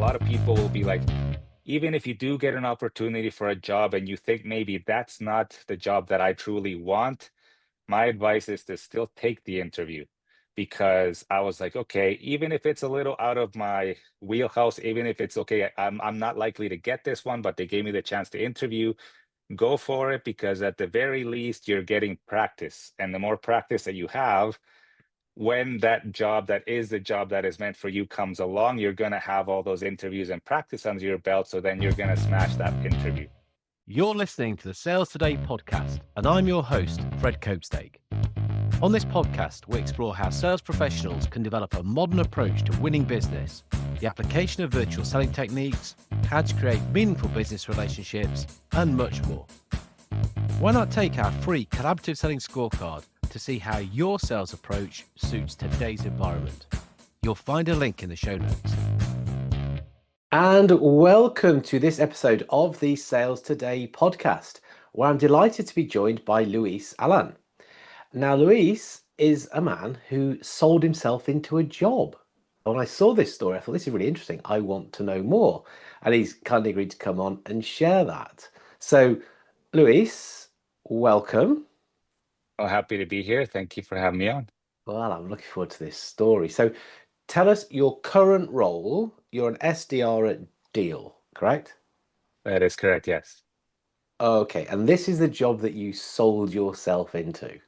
lot of people will be like, even if you do get an opportunity for a job and you think maybe that's not the job that I truly want, my advice is to still take the interview because I was like, okay, even if it's a little out of my wheelhouse, even if it's okay, I'm not likely to get this one, but they gave me the chance to interview, go for it because at the very least you're getting practice. And the more practice that you have, when that job that is the job that is meant for you comes along, you're going to have all those interviews and practice under your belt. So then you're going to smash that interview. You're listening to the Sales Today podcast, and I'm your host, Fred Copestake. On this podcast, we explore how sales professionals can develop a modern approach to winning business, the application of virtual selling techniques, how to create meaningful business relationships, and much more. Why not take our free collaborative selling scorecard to see how your sales approach suits today's environment? You'll find a link in the show notes. And welcome to this episode of the Sales Today podcast, where I'm delighted to be joined by Luis Alan. Now, Luis is a man who sold himself into a job. When I saw this story, I thought, this is really interesting. I want to know more. And he's kindly agreed to come on and share that. So, Luis, welcome. Oh, happy to be here. Thank you for having me on. Well, I'm looking forward to this story. So, tell us your current role. You're an SDR at Deel, correct? That is correct. Yes. Okay, and this is the job that you sold yourself into.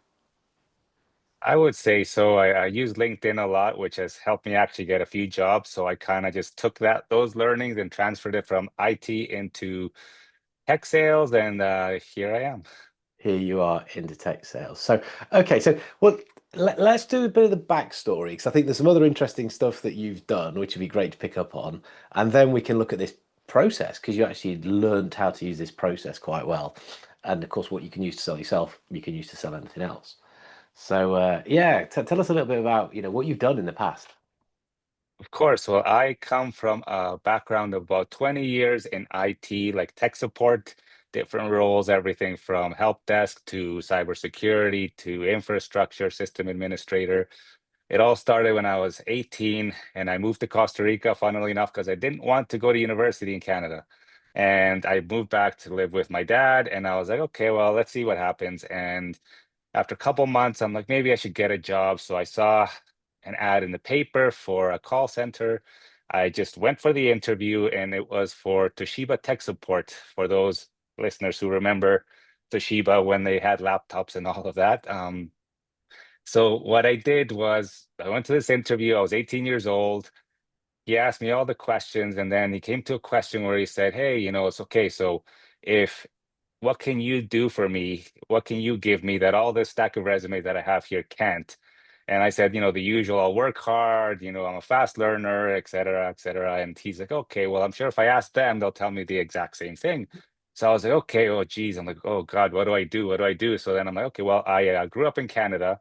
I would say so. I use LinkedIn a lot, which has helped me actually get a few jobs. So I kind of just took those learnings and transferred it from IT into tech sales, and here I am. Here you are into tech sales. So, okay, so well, let's do a bit of the backstory because I think there's some other interesting stuff that you've done, which would be great to pick up on, and then we can look at this process because you actually learned how to use this process quite well, and of course, what you can use to sell yourself, you can use to sell anything else. So, yeah, tell us a little bit about what you've done in the past. Of course. Well, I come from a background of about 20 years in IT, like tech support, different roles, everything from help desk to cybersecurity to infrastructure system administrator. It all started when I was 18 and I moved to Costa Rica, funnily enough, because I didn't want to go to university in Canada. And I moved back to live with my dad. And I was like, okay, well, let's see what happens. And after a couple months, I'm like, maybe I should get a job. So I saw an ad in the paper for a call center. I just went for the interview, and it was for Toshiba tech support for those listeners who remember Toshiba when they had laptops and all of that. So what I did was I went to this interview. I was 18 years old. He asked me all the questions, and then he came to a question where he said, "Hey, it's okay. So if what can you do for me? What can you give me that all this stack of resume that I have here can't?" And I said, the usual, I'll work hard, I'm a fast learner, et cetera, et cetera. And he's like, okay, well, I'm sure if I ask them, they'll tell me the exact same thing. So I was like, okay, oh, geez. I'm like, oh, God, what do I do? What do I do? So then I'm like, okay, well, I grew up in Canada.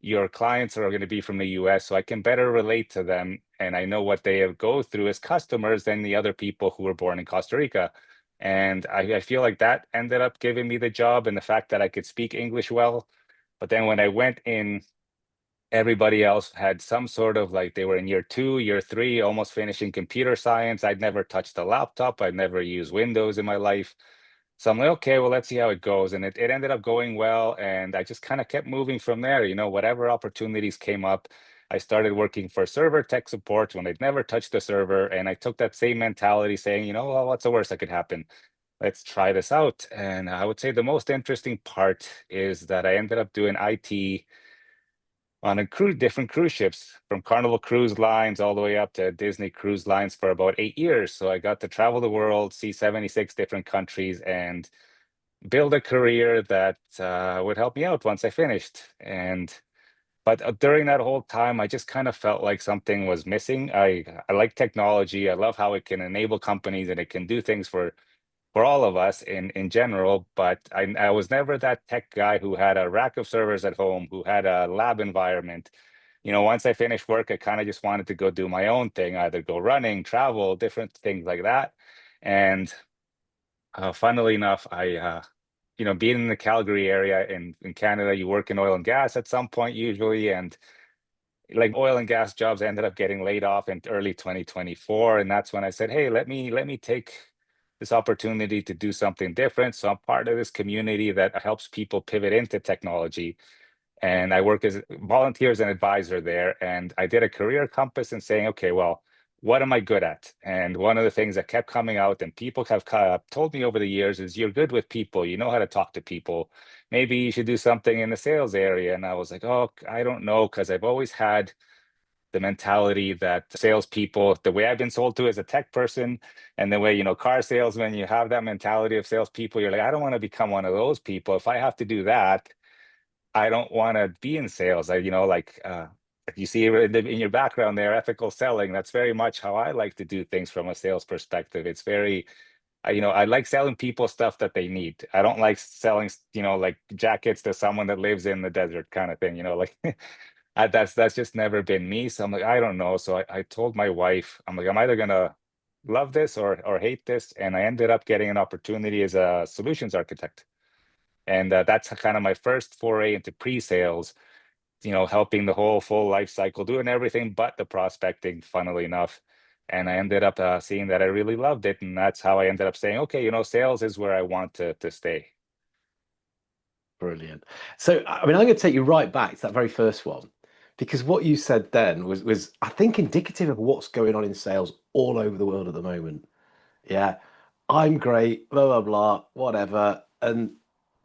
Your clients are going to be from the US, so I can better relate to them. And I know what they go through as customers than the other people who were born in Costa Rica. And I feel like that ended up giving me the job and the fact that I could speak English well. But then when I went in, everybody else had some sort of like they were in year 2, year 3, almost finishing computer science. I'd never touched a laptop. I'd never used Windows in my life. So I'm like, okay, well, let's see how it goes. And it ended up going well. And I just kind of kept moving from there. Whatever opportunities came up, I started working for server tech support when I'd never touched a server. And I took that same mentality saying, well, what's the worst that could happen? Let's try this out. And I would say the most interesting part is that I ended up doing IT on different cruise ships from Carnival Cruise Lines all the way up to Disney Cruise Lines for about 8 years. So I got to travel the world, see 76 different countries, and build a career that would help me out once I finished. But during that whole time, I just kind of felt like something was missing. I like technology. I love how it can enable companies and it can do things for all of us in general, but I was never that tech guy who had a rack of servers at home, who had a lab environment. Once I finished work, I kind of just wanted to go do my own thing, either go running, travel, different things like that. And funnily enough, being in the Calgary area in Canada, you work in oil and gas at some point usually, and like oil and gas jobs. I ended up getting laid off in early 2024, and that's when I said, "Hey, let me take this opportunity to do something different." So I'm part of this community that helps people pivot into technology, and I work as volunteer as an advisor there. And I did a career compass and saying, okay, well, what am I good at? And one of the things that kept coming out, and people have told me over the years, is you're good with people. You know how to talk to people. Maybe you should do something in the sales area. And I was like, oh, I don't know, because I've always had the mentality that salespeople, the way I've been sold to as a tech person, and the way, car salesmen, you have that mentality of salespeople. You're like, I don't want to become one of those people. If I have to do that, I don't want to be in sales. If you see in your background there, ethical selling, that's very much how I like to do things from a sales perspective. It's very, I like selling people stuff that they need. I don't like selling, like jackets to someone that lives in the desert kind of thing, like that's just never been me. So I'm like, I don't know. So I told my wife, I'm like, I'm either gonna love this or hate this. And I ended up getting an opportunity as a solutions architect. And that's kind of my first foray into pre-sales, helping the whole full life cycle, doing everything but the prospecting, funnily enough. And I ended up seeing that I really loved it. And that's how I ended up saying, okay, sales is where I want to stay. Brilliant. So, I mean, I'm going to take you right back to that very first one, because what you said then was I think, indicative of what's going on in sales all over the world at the moment. Yeah, I'm great, blah, blah, blah, whatever. And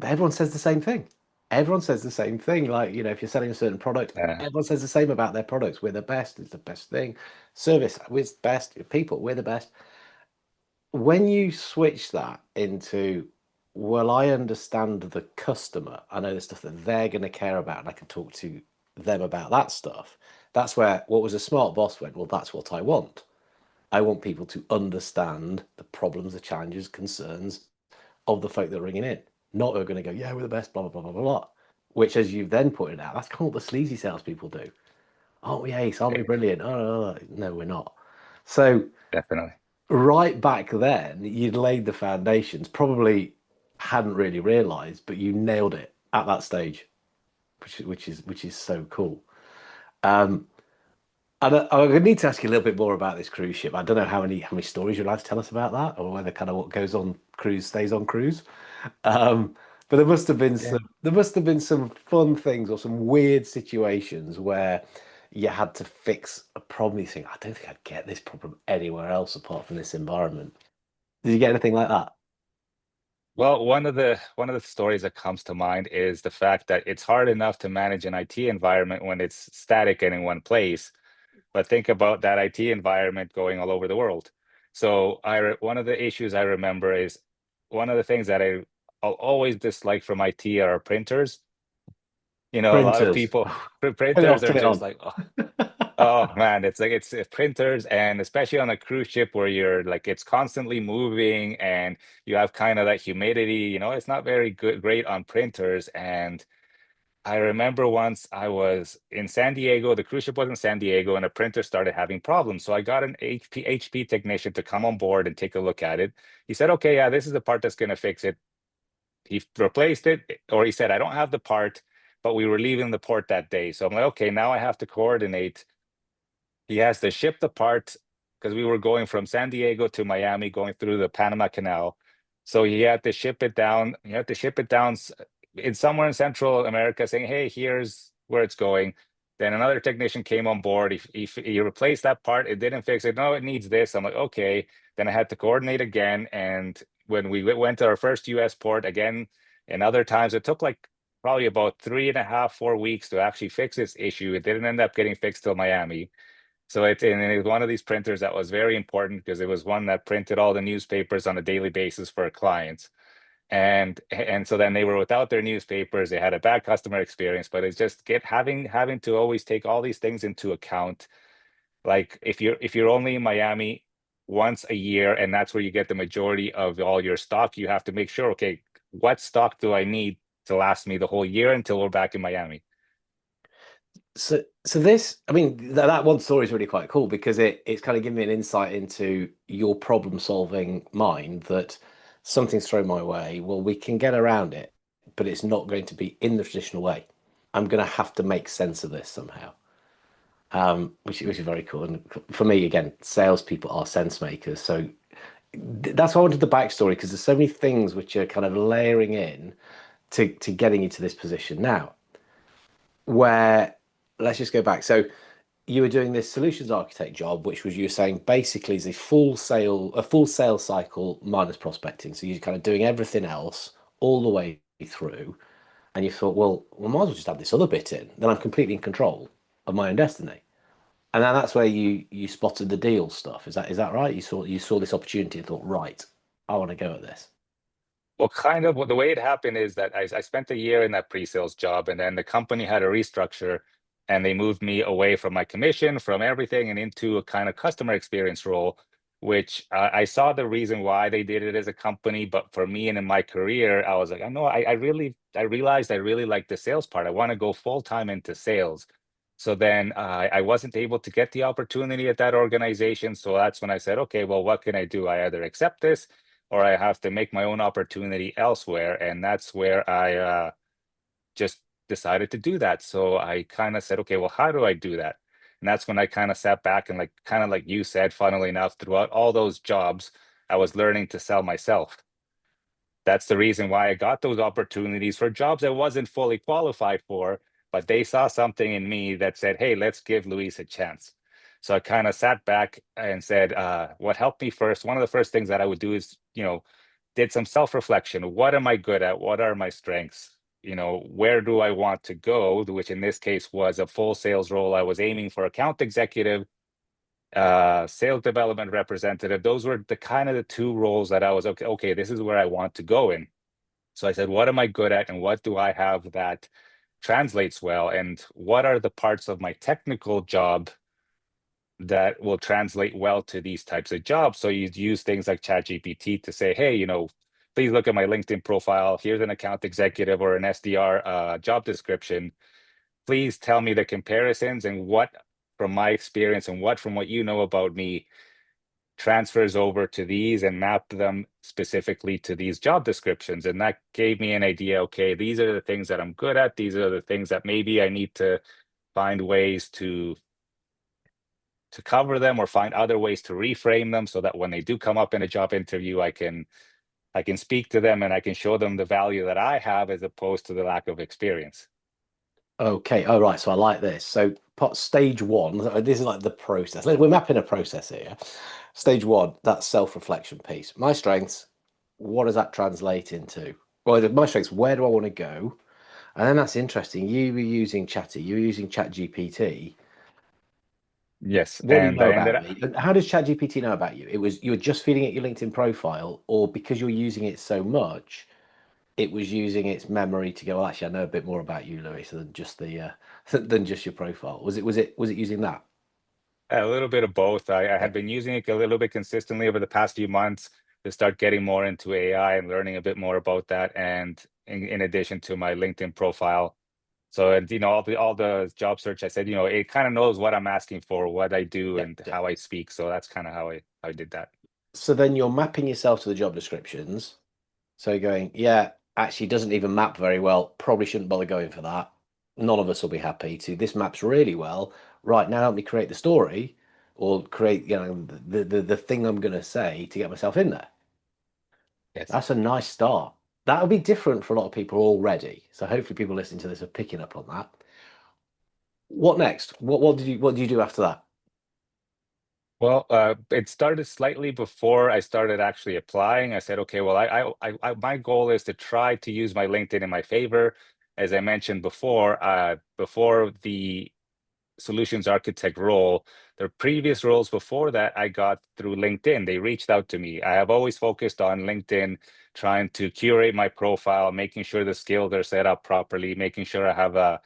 everyone says the same thing. Everyone says the same thing. Like, if you're selling a certain product, Uh, everyone says the same about their products. We're the best. It's the best thing. Service, we're the best. People, we're the best. When you switch that into, well, I understand the customer, I know the stuff that they're going to care about, and I can talk to them about that stuff. That's where what was a smart boss went, well, that's what I want. I want people to understand the problems, the challenges, concerns of the folk that are ringing in, not who are going to go, yeah, we're the best, blah, blah, blah, blah, blah, blah. Which, as you've then pointed out, that's kind of what the sleazy salespeople do. Aren't we ace? Aren't we brilliant? Oh, no, we're not. So, Definitely. right back then, you'd laid the foundations, probably hadn't really realized, but you nailed it at that stage, which is so cool. Um, and I need to ask you a little bit more about this cruise ship. I don't know how many stories you'd like to tell us about that, or whether kind of what goes on cruise stays on cruise. But Yeah. there must have been some fun things or some weird situations where you had to fix a problem. You think, I don't think I'd get this problem anywhere else apart from this environment. Did you get anything like that? Well, one of the stories that comes to mind is the fact that it's hard enough to manage an IT environment when it's static and in one place. But think about that IT environment going all over the world. So one of the issues I remember is one of the things that I'll always dislike from IT are printers. A lot of Printers. people, Turn it printers off, are turn it just on. like, oh man, it's like it's printers, and especially on a cruise ship where you're like it's constantly moving and you have kind of that humidity, it's not very great on printers. And I remember once I was in San Diego, the cruise ship was in San Diego, and a printer started having problems. So I got an HP technician to come on board and take a look at it. He said, okay, yeah, this is the part that's going to fix it. He replaced it, or he said, I don't have the part, but we were leaving the port that day. So I'm like, okay, now I have to coordinate. He has to ship the part because we were going from San Diego to Miami, going through the Panama Canal. So he had to ship it down. He had to ship it down in somewhere in Central America, saying, "Hey, here's where it's going." Then another technician came on board. He replaced that part. It didn't fix it. No, it needs this. I'm like, okay. Then I had to coordinate again. And when we went to our first U.S. port again, and other times it took like probably about 3.5, 4 weeks to actually fix this issue. It didn't end up getting fixed till Miami. So it was one of these printers that was very important because it was one that printed all the newspapers on a daily basis for clients. And so then they were without their newspapers, they had a bad customer experience, but it's just having to always take all these things into account. Like if you're only in Miami once a year and that's where you get the majority of all your stock, you have to make sure, okay, what stock do I need to last me the whole year until we're back in Miami? So this, I mean, that one story is really quite cool because it's kind of giving me an insight into your problem solving mind that something's thrown my way. Well, we can get around it, but it's not going to be in the traditional way. I'm going to have to make sense of this somehow. which is very cool. And for me, again, salespeople are sense makers. So that's why I wanted the backstory because there's so many things which are kind of layering in to getting you to this position now. Where let's just go back. So you were doing this solutions architect job, which was you were saying basically is a full sales cycle minus prospecting. So you're kind of doing everything else all the way through, and you thought, well, we might as well just add this other bit in. Then I'm completely in control of my own destiny. And then that's where you spotted the deal stuff. Is that right? You saw this opportunity and thought, right, I want to go at this. Well, kind of. Well, the way it happened is that I spent a year in that pre-sales job, and then the company had a restructure, and they moved me away from my commission, from everything, and into a kind of customer experience role, which I saw the reason why they did it as a company. But for me and in my career, I was like, I know, I realized I really like the sales part. I want to go full time into sales. So then I wasn't able to get the opportunity at that organization. So that's when I said, okay, well, what can I do? I either accept this or I have to make my own opportunity elsewhere. And that's where I just decided to do that. So I kind of said, okay, well, how do I do that? And that's when I kind of sat back and like, kind of like you said, funnily enough, throughout all those jobs, I was learning to sell myself. That's the reason why I got those opportunities for jobs I wasn't fully qualified for, but they saw something in me that said, hey, let's give Luis a chance. So I kind of sat back and said, what helped me first? One of the first things that I would do is, did some self-reflection. What am I good at? What are my strengths? Where do I want to go? Which in this case was a full sales role. I was aiming for account executive, sales development representative. Those were the kind of the two roles that I was okay, this is where I want to go in. So I said, what am I good at and what do I have that translates well? And what are the parts of my technical job that will translate well to these types of jobs? So you use things like ChatGPT to say, hey, please look at my LinkedIn profile. Here's an account executive or an SDR job description. Please tell me the comparisons and what from my experience and what from what you know about me transfers over to these and map them specifically to these job descriptions. And that gave me an idea, okay, these are the things that I'm good at. These are the things that maybe I need to find ways to cover them or find other ways to reframe them so that when they do come up in a job interview, I can speak to them and I can show them the value that I have as opposed to the lack of experience. Okay. Oh, right. So I like this. So stage one, this is like the process. We're mapping a process here. Stage one, that self-reflection piece. My strengths, what does that translate into? Well, my strengths, where do I want to go? And then that's interesting. You were using ChatGPT. Yes, What do you and know I ended about up me? And how does ChatGPT know about you? You were just feeding it your LinkedIn profile, or because you're using it so much, it was using its memory to go, well, actually, I know a bit more about you, Lewis, than just the than just your profile. Was it using that? a little bit of both. I Yeah. had been using it a little bit consistently over the past few months to start getting more into AI and learning a bit more about that. And in addition to my LinkedIn profile. So, and all the job search, I said, it kind of knows what I'm asking for, what I do, Yeah. and Yeah. how I speak. So that's kind of how I did that. So then you're mapping yourself to the job descriptions. So you're going, yeah, actually doesn't even map very well. Probably shouldn't bother going for that. None of us will be happy to. This maps really well. Right now, help me create the story or create, the thing I'm going to say to get myself in there. Yes. That's a nice start. That'll be different for a lot of people already. So hopefully people listening to this are picking up on that. What next? What did you do after that? Well, it started slightly before I started actually applying. I said, okay, well, my goal is to try to use my LinkedIn in my favor. As I mentioned before the solutions architect role. The previous roles before that, I got through LinkedIn. They reached out to me. I have always focused on LinkedIn, trying to curate my profile, making sure the skills are set up properly, making sure I have a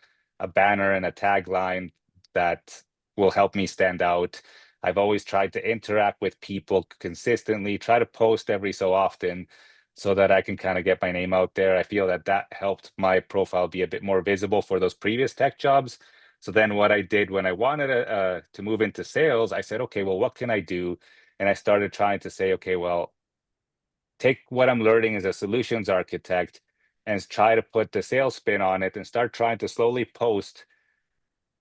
banner and a tagline that will help me stand out. I've always tried to interact with people consistently, try to post every so often so that I can kind of get my name out there. I feel that that helped my profile be a bit more visible for those previous tech jobs. So then what I did when I wanted to move into sales, I said, okay, well, what can I do? And I started trying to say, okay, well, take what I'm learning as a solutions architect and try to put the sales spin on it and start trying to slowly post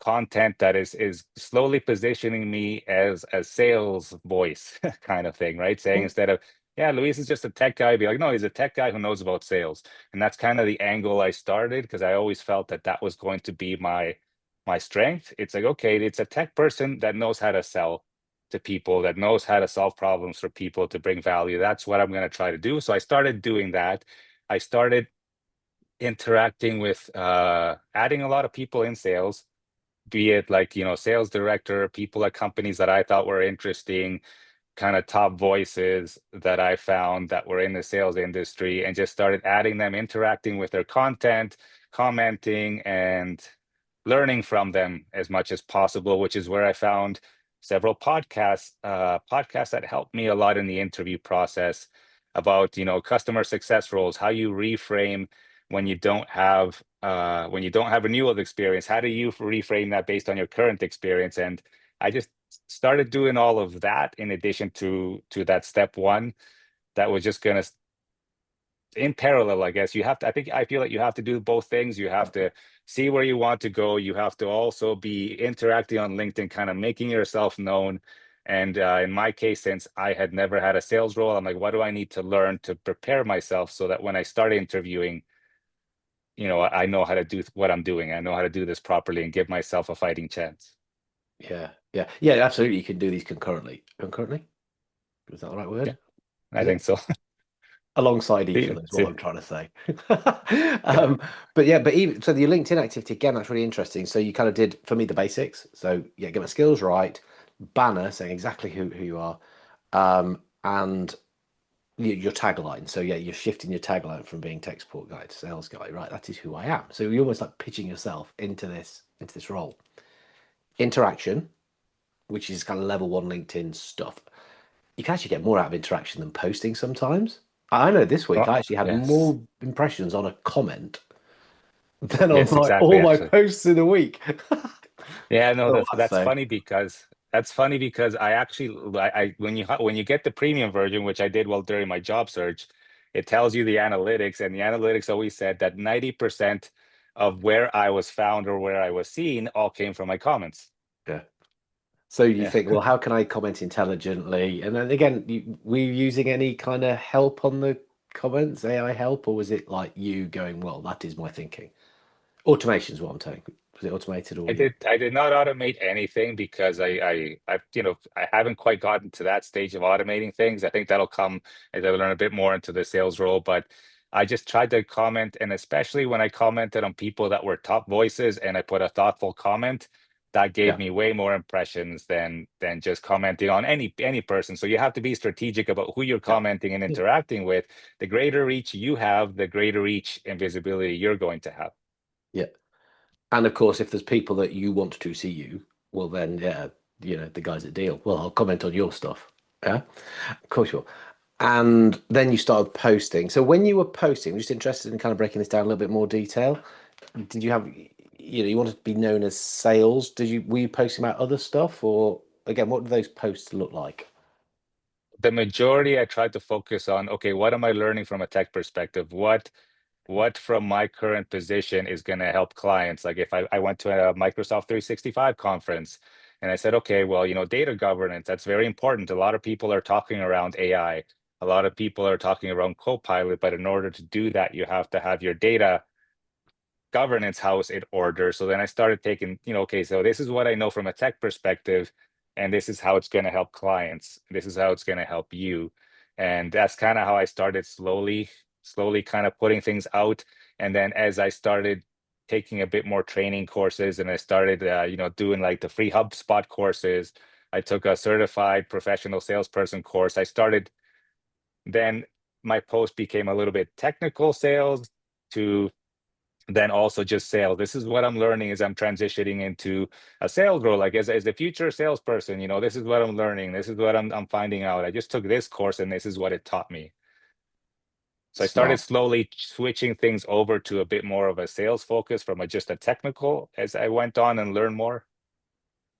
content that is slowly positioning me as a sales voice kind of thing, right? Saying instead of, yeah, Luis is just a tech guy, be like, no, he's a tech guy who knows about sales. And that's kind of the angle I started, because I always felt that that was going to be my strength. It's like, okay, it's a tech person that knows how to sell to people, that knows how to solve problems for people to bring value. That's what I'm going to try to do. So I started doing that. I started interacting with adding a lot of people in sales, be it like, sales director, people at companies that I thought were interesting, kind of top voices that I found that were in the sales industry, and just started adding them, interacting with their content, commenting, and learning from them as much as possible, which is where I found several podcasts that helped me a lot in the interview process about, customer success roles, how you reframe when you don't have renewal experience. How do you reframe that based on your current experience? And I just started doing all of that in addition to that step one that was just gonna, in parallel, I guess. I feel like you have to do both things. You have to see where you want to go. You have to also be interacting on LinkedIn, kind of making yourself known. And in my case, since I had never had a sales role, I'm like, what do I need to learn to prepare myself so that when I start interviewing, I know how to do what I'm doing. I know how to do this properly and give myself a fighting chance. Yeah, absolutely. You can do these concurrently. Concurrently? Is that the right Yeah, word? I Is think it? so. Alongside each See, other is what see, I'm trying to say. yeah. But yeah, but even so, the LinkedIn activity again, that's really interesting. So you kind of did for me the basics. So yeah, get my skills right, banner saying exactly who you are, and your tagline. So yeah, you're shifting your tagline from being tech support guy to sales guy, right? That is who I am. So you're almost like pitching yourself into this role. Interaction, which is kind of level one LinkedIn stuff. You can actually get more out of interaction than posting sometimes. I know this week Well, I actually had yes, more impressions on a comment than on yes, like exactly. all my Actually, posts in a week. yeah, no, Oh, that's so funny because I actually, when you get the premium version, which I did while during my job search, it tells you the analytics, and the analytics always said that 90% of where I was found or where I was seen all came from my comments. yeah. So you Yeah. think, well, how can I comment intelligently? And then again, were you using any kind of help on the comments, AI help, or was it like you going, well, that is my thinking? Automation is what I'm saying. Was it automated or you? I did not automate anything because I haven't quite gotten to that stage of automating things. I think that'll come as I learn a bit more into the sales role, but I just tried to comment, and especially when I commented on people that were top voices and I put a thoughtful comment, that gave Yeah. me way more impressions than just commenting on any person. So you have to be strategic about who you're Yeah. commenting and Yeah. interacting with. The greater reach you have, the greater reach and visibility you're going to have. Yeah. And of course, if there's people that you want to see you, well, then, yeah, the guys at Deal, well, I'll comment on your stuff. Yeah, of course you will. And then you started posting. So when you were posting, I'm just interested in kind of breaking this down a little bit more detail. Did you have, you wanted to be known as sales? Were you posting about other stuff, or again, what do those posts look like? The majority I tried to focus on, okay, what am I learning from a tech perspective? What from my current position is going to help clients? Like if I went to a Microsoft 365 conference and I said, okay, well, data governance, that's very important. A lot of people are talking around AI. A lot of people are talking around Copilot, but in order to do that, you have to have your data governance house in order. So then I started taking, okay, so this is what I know from a tech perspective, and this is how it's going to help clients. This is how it's going to help you. And that's kind of how I started slowly kind of putting things out. And then as I started taking a bit more training courses and I started, doing like the free HubSpot courses, I took a certified professional salesperson course. Then my post became a little bit technical sales to then also just sales. This is what I'm learning as I'm transitioning into a sales role. Like as the future salesperson, this is what I'm learning. This is what I'm finding out. I just took this course and this is what it taught me. So I started Smart. slowly switching things over to a bit more of a sales focus from just a technical as I went on and learned more.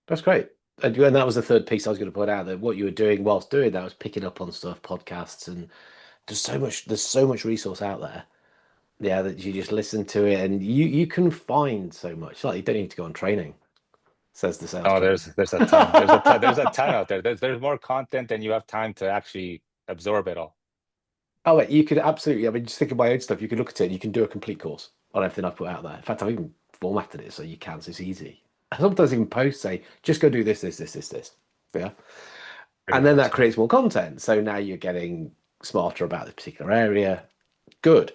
That's great. And that was the third piece I was going to put out, that what you were doing whilst doing that was picking up on stuff, podcasts, and there's so much resource out there. Yeah, that you just listen to it and you can find so much. Like you don't need to go on training. says the Oh, salesperson. there's a ton. There's a ton out there. There's more content than you have time to actually absorb it all. Oh, wait, you could absolutely. I mean, just think of my own stuff. You could look at it and you can do a complete course on everything I've put out there. In fact, I've even formatted it so you can, so it's easy. I sometimes even post say, just go do this, this, this, this, this. Yeah. Pretty And then much, that yeah. creates more content. So now you're getting smarter about the particular area. Good.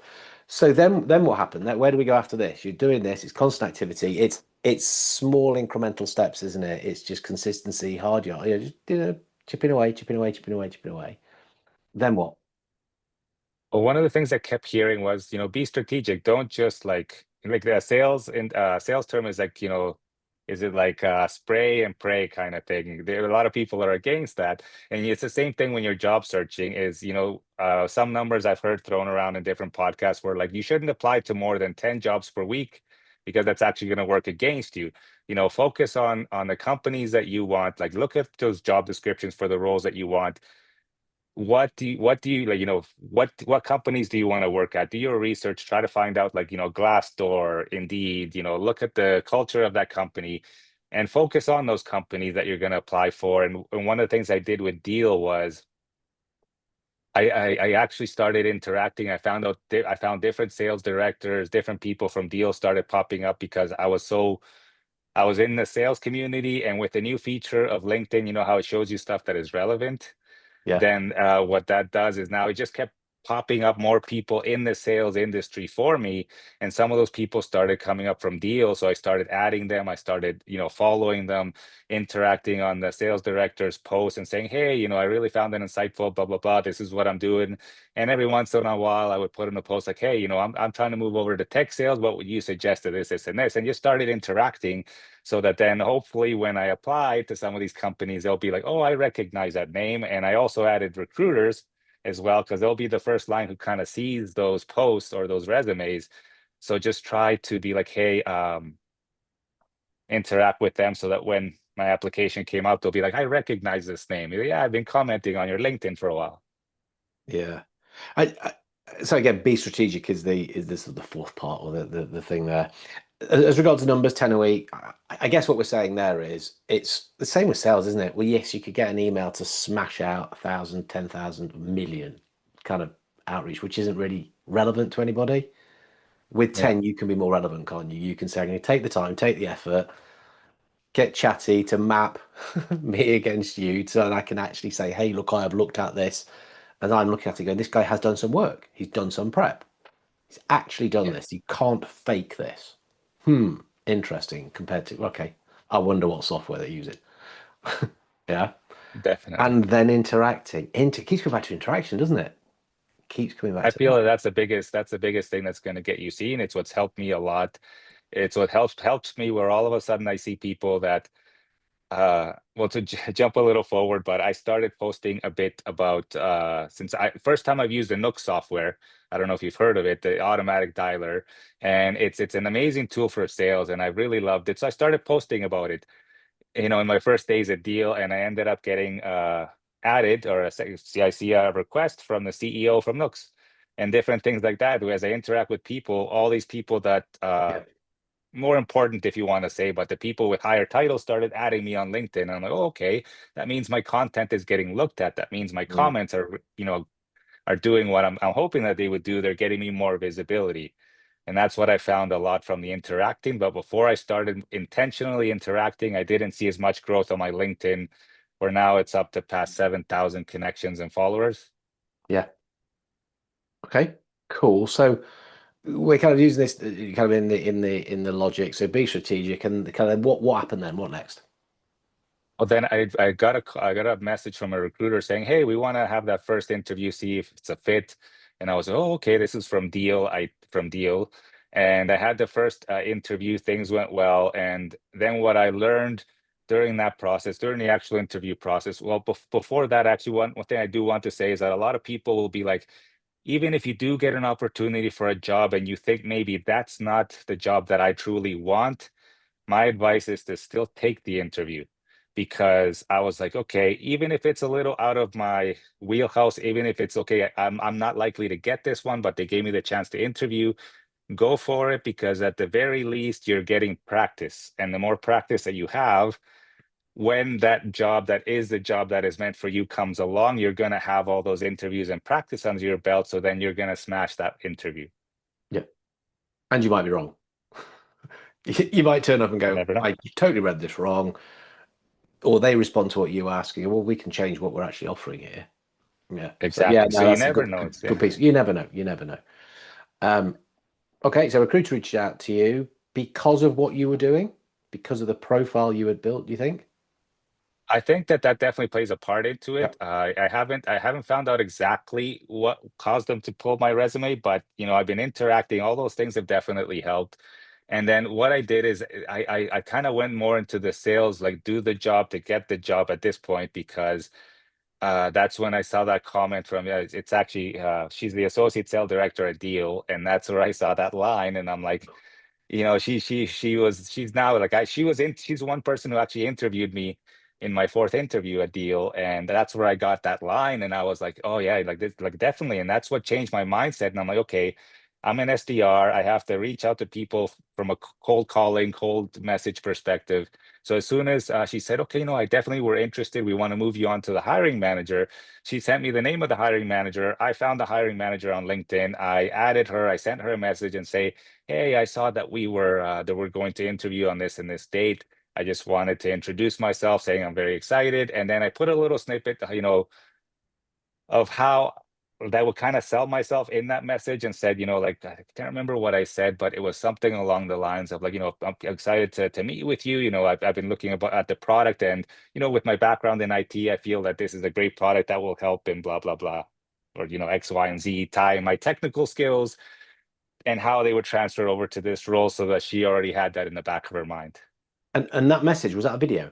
So then what happened? Where do we go after this? You're doing this, it's constant activity. It's small incremental steps, isn't it? It's just consistency, hard yards, just chipping away, chipping away, chipping away, chipping away. Then what? Well, one of the things I kept hearing was, be strategic. Don't just like the sales and sales term is like, is it like spray and pray kind of thing? There are a lot of people that are against that. And it's the same thing when you're job searching is, some numbers I've heard thrown around in different podcasts where like you shouldn't apply to more than 10 jobs per week because that's actually going to work against you. Focus on the companies that you want, like look at those job descriptions for the roles that you want. What do you like, what companies do you want to work at? Do your research, try to find out like, Glassdoor, Indeed, look at the culture of that company and focus on those companies that you're going to apply for. And one of the things I did with Deel was I actually started interacting. I found different sales directors, different people from Deel started popping up because I was in the sales community, and with the new feature of LinkedIn, how it shows you stuff that is relevant, Yeah. then what that does is now it just kept popping up more people in the sales industry for me. And some of those people started coming up from Deal. So I started adding them. I started, following them, interacting on the sales director's posts and saying, hey, I really found that insightful, blah, blah, blah. This is what I'm doing. And every once in a while, I would put in a post like, hey, I'm trying to move over to tech sales. What would you suggest to this, and this? And just started interacting so that then hopefully when I apply to some of these companies, they'll be like, oh, I recognize that name. And I also added recruiters as well, because they'll be the first line who kind of sees those posts or those resumes. So just try to be like, hey, interact with them so that when my application came out, they'll be like, I recognize this name. Yeah, I've been commenting on your LinkedIn for a while. Yeah. I so again, be strategic is this the fourth part or the thing there. As regards to numbers, 10 a week, I guess what we're saying there is it's the same with sales, isn't it? Well, yes, you could get an email to smash out 1,000, 10,000, million kind of outreach, which isn't really relevant to anybody. With Yeah, 10, you can be more relevant, can't you? You can say, I'm going to take the time, take the effort, get chatty to map me against you so that I can actually say, hey, look, I have looked at this and I'm looking at it going, this guy has done some work. He's done some prep. He's actually done yeah, this. You can't fake this. Interesting compared to, okay, I wonder what software they're using. Yeah. definitely. And then interacting. Keeps coming back to interaction, doesn't it? Keeps coming back I to feel that. that that's the biggest thing that's going to get you seen. It's what's helped me a lot. It's what helps me where all of a sudden I see people that well, to jump a little forward, but I started posting a bit about since I first time I've used the Nook software. I don't know if you've heard of it, the automatic dialer, and it's an amazing tool for sales, and I really loved it. So I started posting about it, in my first days at Deal, and I ended up getting added or I see a request from the CEO from Nooks and different things like that. As I interact with people, all these people that Yeah. more important if you want to say, but the people with higher titles started adding me on LinkedIn. And I'm like, oh, okay, that means my content is getting looked at. That means my Mm. comments are doing what I'm hoping that they would do. They're getting me more visibility. And that's what I found a lot from the interacting. But before I started intentionally interacting, I didn't see as much growth on my LinkedIn, where now it's up to past 7,000 connections and followers. Yeah. Okay. Cool. So we're kind of using this kind of in the logic. So be strategic and kind of what happened then? What next? Well, then I got a message from a recruiter saying, "Hey, we want to have that first interview, see if it's a fit." And I was, "Oh, okay, this is from Deal." From Deal, and I had the first interview. Things went well, and then what I learned during that process, during the actual interview process, well, before that, actually, one thing I do want to say is that a lot of people will be like, even if you do get an opportunity for a job and you think maybe that's not the job that I truly want, my advice is to still take the interview, because I was like, okay, even if it's a little out of my wheelhouse, even if it's okay, I'm not likely to get this one, but they gave me the chance to interview. go for it, because at the very least you're getting practice, and the more practice that you have, when that job that is the job that is meant for you comes along, you're going to have all those interviews and practice under your belt, so then you're going to smash that interview. Yeah. And you might be wrong. You might turn up and You go, never know. I totally read this wrong. Or they respond to what you ask, and well, we can change what we're actually offering here. Yeah. So yeah, Exactly. So no, you that's a never good, know. good, It's, good yeah. piece. You never know. You never know. Um, okay, so recruiter reached out to you because of what you were doing, because of the profile you had built, do you think? I think that that definitely plays a part into Yeah. it. I haven't found out exactly what caused them to pull my resume, but I've been interacting. All those things have definitely helped. And then what I did is I kind of went more into the sales, like do the job to get the job at this point, because that's when I saw that comment from, yeah, it's actually she's the associate sales director at Deel, and that's where I saw that line, and I'm like, she's now like she's one person who actually interviewed me in my fourth interview at Deal, and that's where I got that line, and I was like, oh yeah, like this, like definitely, and that's what changed my mindset. And I'm like, okay, I'm an SDR. I have to reach out to people from a cold calling, cold message perspective. So as soon as she said, okay, no, I definitely were interested. We want to move you on to the hiring manager. She sent me the name of the hiring manager. I found the hiring manager on LinkedIn. I added her. I sent her a message and say, hey, I saw that we're going to interview on this and this date. I just wanted to introduce myself, saying I'm very excited. And then I put a little snippet, of how that would kind of sell myself in that message, and said, like, I can't remember what I said, but it was something along the lines of like, I'm excited to meet with you. I've been looking at the product, and, with my background in IT, I feel that this is a great product that will help in blah, blah, blah, or, X, Y, and Z, tie my technical skills and how they would transfer over to this role, so that she already had that in the back of her mind. And that message, was that a video?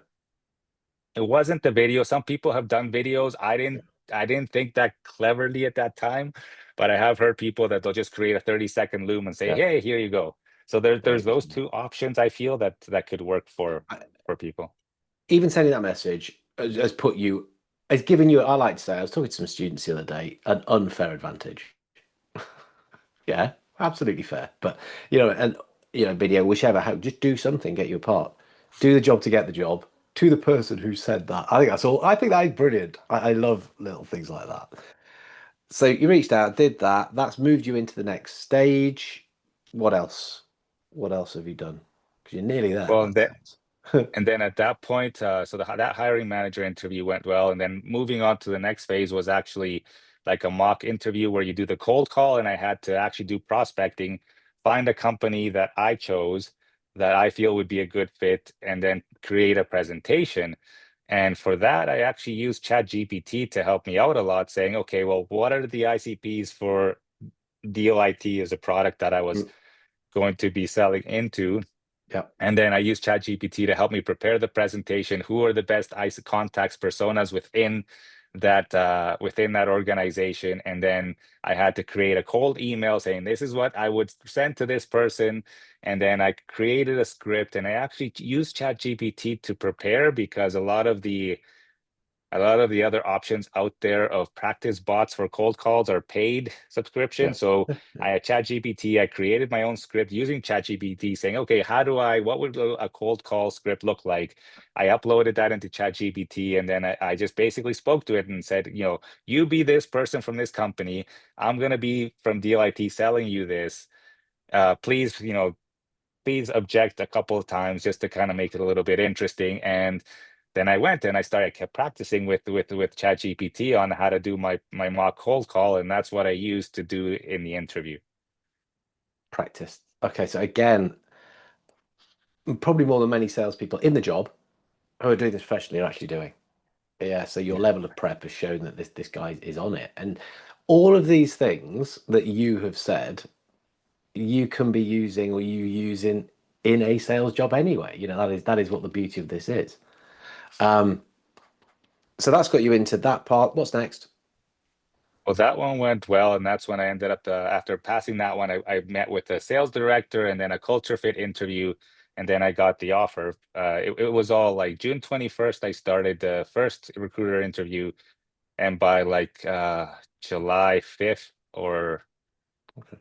It wasn't the video. Some people have done videos. I Yeah. didn't I didn't think that cleverly at that time, but I have heard people that they'll just create a 30-second loom and say, Yeah. "Hey, here you go." So There there's you those go. two options, I feel, that could work for people. Even sending that message has put you, has given you, I like to say, I was talking to some students the other day, an unfair advantage. Yeah, absolutely fair. But, and, video, whichever, how, just do something, get you a part. Do the job to get the job. To the person who said that. I think that's all. I think that is brilliant. I love little things like that. So you reached out, did that. That's moved you into the next stage. What else? What else have you done? Because you're nearly there. Well, That sounds. and then at that point, so that hiring manager interview went well, and then moving on to the next phase was actually like a mock interview where you do the cold call, and I had to actually do prospecting, find a company that I chose that I feel would be a good fit, and then create a presentation. And for that, I actually used ChatGPT to help me out a lot, saying, okay, well, what are the ICPs for Deal IT as a product that I was Mm, going to be selling into? yeah, And then I use ChatGPT to help me prepare the presentation. Who are the best ICE contacts, personas within that organization? And then I had to create a cold email saying this is what I would send to this person. And then I created a script, and I actually used ChatGPT to prepare, because a lot of the other options out there of practice bots for cold calls are paid yeah, subscriptions. So I had ChatGPT. I created my own script using ChatGPT, saying, okay, what would a cold call script look like? I uploaded that into ChatGPT, and then I just basically spoke to it and said, you be this person from this company. I'm going to be from DLIT selling you this. Please object a couple of times, just to kind of make it a little bit interesting. And then I went and kept practicing with ChatGPT on how to do my mock cold call, and that's what I used to do in the interview. practice. Okay, so again, probably more than many salespeople in the job who are doing this professionally are actually doing. Yeah, so your Yeah. level of prep has shown that this guy is on it. And all of these things that you have said, you can be using or you use in a sales job anyway. That is what the beauty of this is. Um, so that's got you into that part. What's next? Well, that one went well, and that's when I ended up after passing that one, I met with the sales director and then a culture fit interview, and then I got the offer. It was all like June 21st, I started the first recruiter interview, and by like July 5th, or Okay.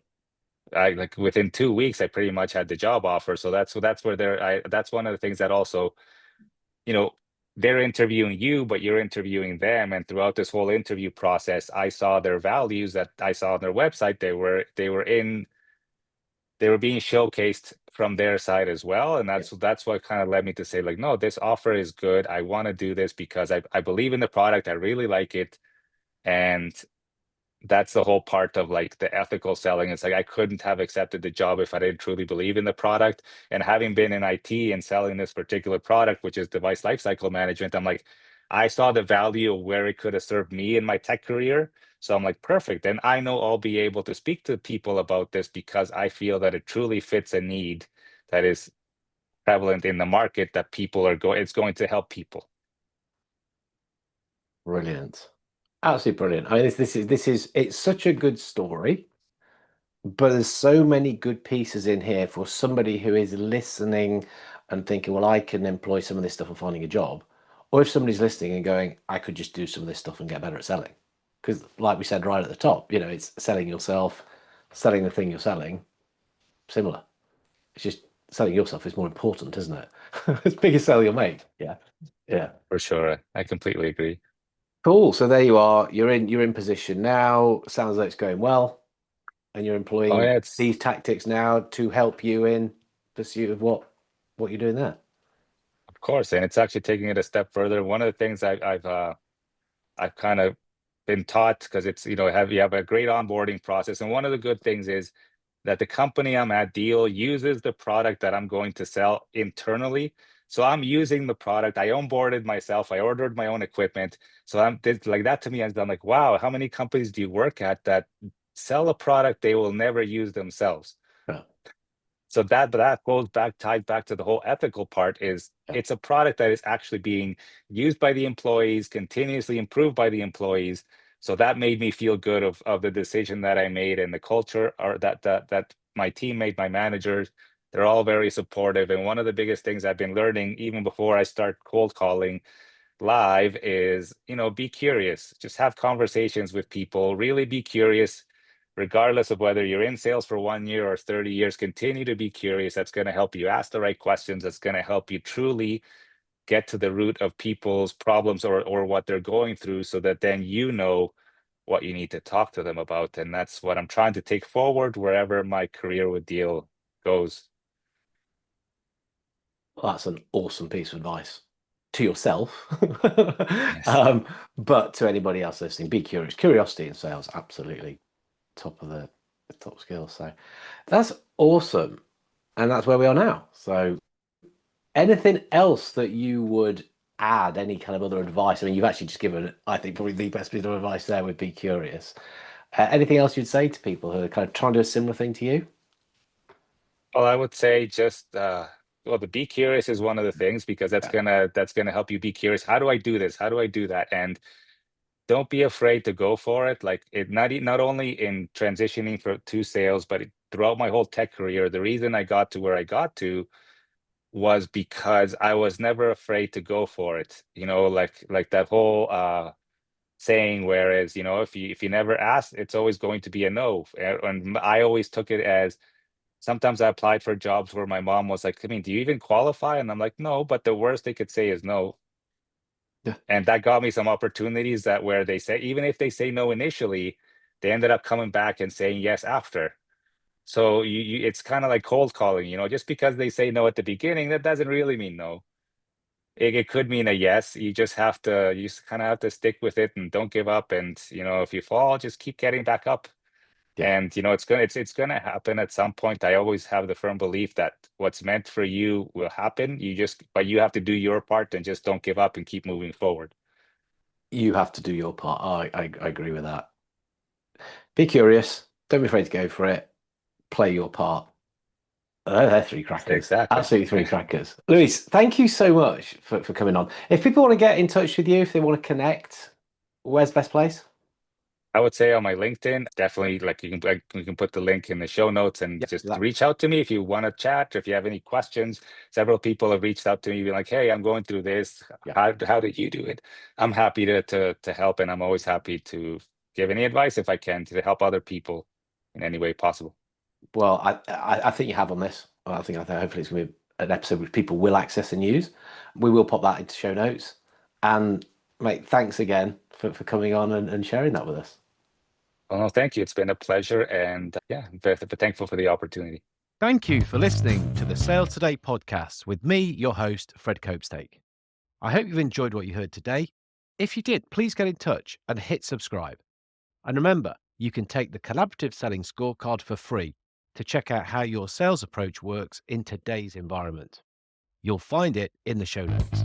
I like within 2 weeks, I pretty much had the job offer. So that's where that's one of the things that also, you know, they're interviewing you, but you're interviewing them. And throughout this whole interview process, I saw their values that I saw on their website. They were being showcased from their side as well. And Yeah. that's what kind of led me to say, like, no, this offer is good. I want to do this because I believe in the product. I really like it. And that's the whole part of like the ethical selling. It's like I couldn't have accepted the job if I didn't truly believe in the product. And having been in IT and selling this particular product, which is device lifecycle management, I'm like, I saw the value of where it could have served me in my tech career. So I'm like, perfect. And I know I'll be able to speak to people about this because I feel that it truly fits a need that is prevalent in the market that people are going, it's going to help people. Brilliant. Absolutely brilliant. I mean, this is it's such a good story, but there's so many good pieces in here for somebody who is listening and thinking, well, I can employ some of this stuff and finding a job. Or if somebody's listening and going, I could just do some of this stuff and get better at selling. Because like we said right at the top, it's selling yourself, selling the thing you're selling, similar. It's just selling yourself is more important, isn't it? It's biggest sell you'll make. Yeah. Yeah. For sure. I completely agree. Cool. So there you are. You're in position now. Sounds like it's going well, and you're Oh employing yeah, it's these tactics now to help you in pursuit of what you're doing there. of course, and it's actually taking it a step further. One of the things I've kind of been taught because it's, you have a great onboarding process. And one of the good things is that the company I'm at, Deel, uses the product that I'm going to sell internally. So I'm using the product. I onboarded myself. I ordered my own equipment. So like that to me, I'm like, wow, how many companies do you work at that sell a product they will never use themselves? Yeah. So that goes back, tied back to the whole ethical part is Yeah. it's a product that is actually being used by the employees, continuously improved by the employees. So that made me feel good of the decision that I made and the culture or that my team made, my managers, they're all very supportive. And one of the biggest things I've been learning, even before I start cold calling live, is, be curious, just have conversations with people, really be curious regardless of whether you're in sales for 1 year or 30 years. Continue to be curious. That's going to help you ask the right questions. That's going to help you truly get to the root of people's problems or what they're going through, so that then what you need to talk to them about. And that's what I'm trying to take forward wherever my career with Deel goes. Well, that's an awesome piece of advice to yourself, Yes. but to anybody else listening, be curious. Curiosity in sales, absolutely top of the top skill. So that's awesome, and that's where we are now. So anything else that you would add, any kind of other advice? I mean, you've actually just given, I think, probably the best bit of advice there would be curious. Anything else you'd say to people who are kind of trying to do a similar thing to you? Well, I would say just well, the be curious is one of the things, because Yeah. that's gonna help you be curious. How do I do this? How do I do that? And don't be afraid to go for it. Like not only in transitioning to sales, but throughout my whole tech career, the reason I got to where I got to was because I was never afraid to go for it. Like that whole saying, whereas, if you never ask, it's always going to be a no. And I always took it as, sometimes I applied for jobs where my mom was like, I mean, do you even qualify? And I'm like, no, but the worst they could say is no. Yeah. And that got me some opportunities that where they say, even if they say no initially, they ended up coming back and saying yes after. So it's kind of like cold calling, just because they say no at the beginning, that doesn't really mean no. It could mean a yes. You just kind of have to stick with it and don't give up. And, if you fall, just keep getting back up. Yeah. And, it's gonna happen at some point. I always have the firm belief that what's meant for you will happen. But you have to do your part and just don't give up and keep moving forward. You have to do your part. I agree with that. Be curious. Don't be afraid to go for it. Play your part. They're three crackers. Exactly. Absolutely three crackers. Luis, thank you so much for coming on. If people want to get in touch with you, if they want to connect, where's the best place? I would say on my LinkedIn, definitely, you can put the link in the show notes and Yeah, just that, reach out to me if you want to chat or if you have any questions. Several people have reached out to me, being like, "Hey, I'm going through this. yeah. How did you do it?" I'm happy to help, and I'm always happy to give any advice if I can to help other people in any way possible. Well, I think you have on this. I think hopefully it's going to be an episode which people will access and use. We will pop that into show notes. And mate, thanks again for coming on and sharing that with us. Well, no, thank you. It's been a pleasure. And yeah, I'm very thankful for the opportunity. Thank you for listening to the Sales Today podcast with me, your host, Fred Copestake. I hope you've enjoyed what you heard today. If you did, please get in touch and hit subscribe. And remember, you can take the collaborative selling scorecard for free to check out how your sales approach works in today's environment. You'll find it in the show notes.